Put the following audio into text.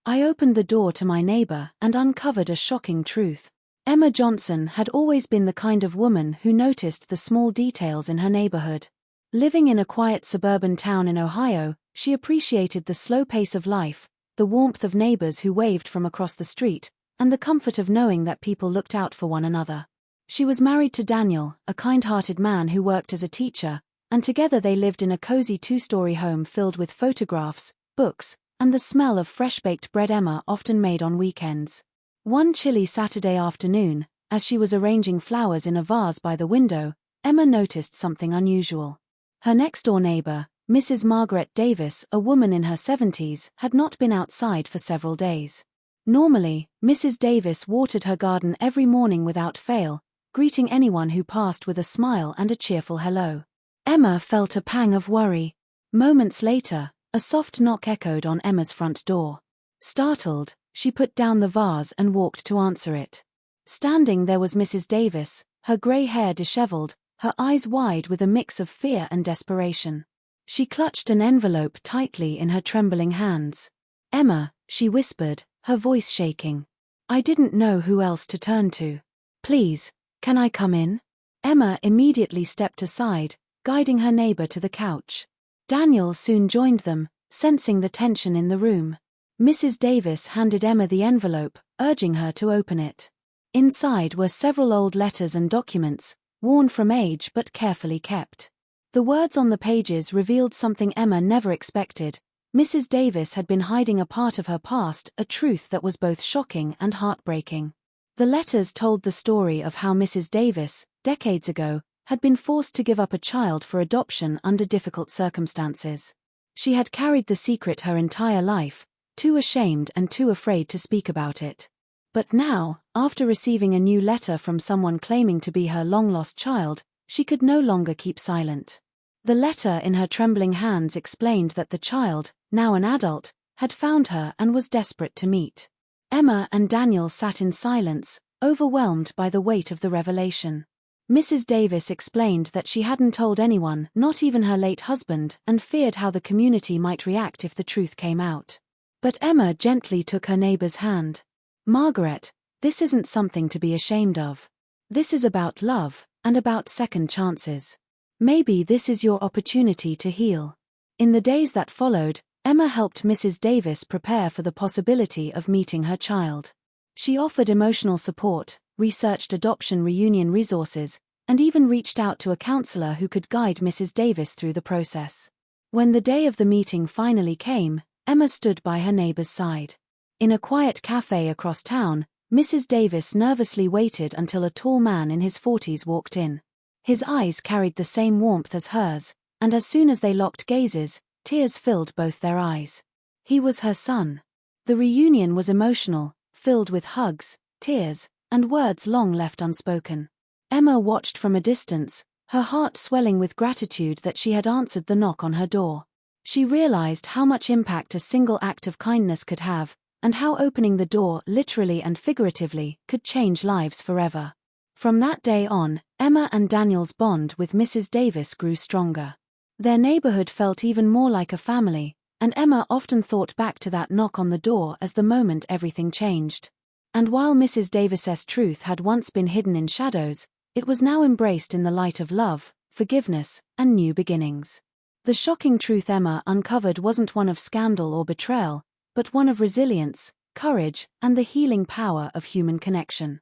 I opened the door to my neighbor and uncovered a shocking truth. Emma Johnson had always been the kind of woman who noticed the small details in her neighborhood. Living in a quiet suburban town in Ohio, she appreciated the slow pace of life, the warmth of neighbors who waved from across the street, and the comfort of knowing that people looked out for one another. She was married to Daniel, a kind-hearted man who worked as a teacher, and together they lived in a cozy two-story home filled with photographs, books, and the smell of fresh-baked bread Emma often made on weekends. One chilly Saturday afternoon, as she was arranging flowers in a vase by the window, Emma noticed something unusual. Her next-door neighbor, Mrs. Margaret Davis, a woman in her 70s, had not been outside for several days. Normally, Mrs. Davis watered her garden every morning without fail, greeting anyone who passed with a smile and a cheerful hello. Emma felt a pang of worry. Moments later, a soft knock echoed on Emma's front door. Startled, she put down the vase and walked to answer it. Standing there was Mrs. Davis, her grey hair disheveled, her eyes wide with a mix of fear and desperation. She clutched an envelope tightly in her trembling hands. "Emma," she whispered, her voice shaking. "I didn't know who else to turn to. Please, can I come in?" Emma immediately stepped aside, guiding her neighbor to the couch. Daniel soon joined them, sensing the tension in the room. Mrs. Davis handed Emma the envelope, urging her to open it. Inside were several old letters and documents, worn from age but carefully kept. The words on the pages revealed something Emma never expected. Mrs. Davis had been hiding a part of her past, a truth that was both shocking and heartbreaking. The letters told the story of how Mrs. Davis, decades ago, had been forced to give up a child for adoption under difficult circumstances. She had carried the secret her entire life, too ashamed and too afraid to speak about it. But now, after receiving a new letter from someone claiming to be her long-lost child, she could no longer keep silent. The letter in her trembling hands explained that the child, now an adult, had found her and was desperate to meet. Emma and Daniel sat in silence, overwhelmed by the weight of the revelation. Mrs. Davis explained that she hadn't told anyone, not even her late husband, and feared how the community might react if the truth came out. But Emma gently took her neighbor's hand. "Margaret, this isn't something to be ashamed of. This is about love, and about second chances. Maybe this is your opportunity to heal." In the days that followed, Emma helped Mrs. Davis prepare for the possibility of meeting her child. She offered emotional support, researched adoption reunion resources, and even reached out to a counselor who could guide Mrs. Davis through the process. When the day of the meeting finally came, Emma stood by her neighbor's side. In a quiet cafe across town, Mrs. Davis nervously waited until a tall man in his 40s walked in. His eyes carried the same warmth as hers, and as soon as they locked gazes, tears filled both their eyes. He was her son. The reunion was emotional, filled with hugs, tears, and words long left unspoken. Emma watched from a distance, her heart swelling with gratitude that she had answered the knock on her door. She realized how much impact a single act of kindness could have, and how opening the door, literally and figuratively, could change lives forever. From that day on, Emma and Daniel's bond with Mrs. Davis grew stronger. Their neighborhood felt even more like a family, and Emma often thought back to that knock on the door as the moment everything changed. And while Mrs. Davis's truth had once been hidden in shadows, it was now embraced in the light of love, forgiveness, and new beginnings. The shocking truth Emma uncovered wasn't one of scandal or betrayal, but one of resilience, courage, and the healing power of human connection.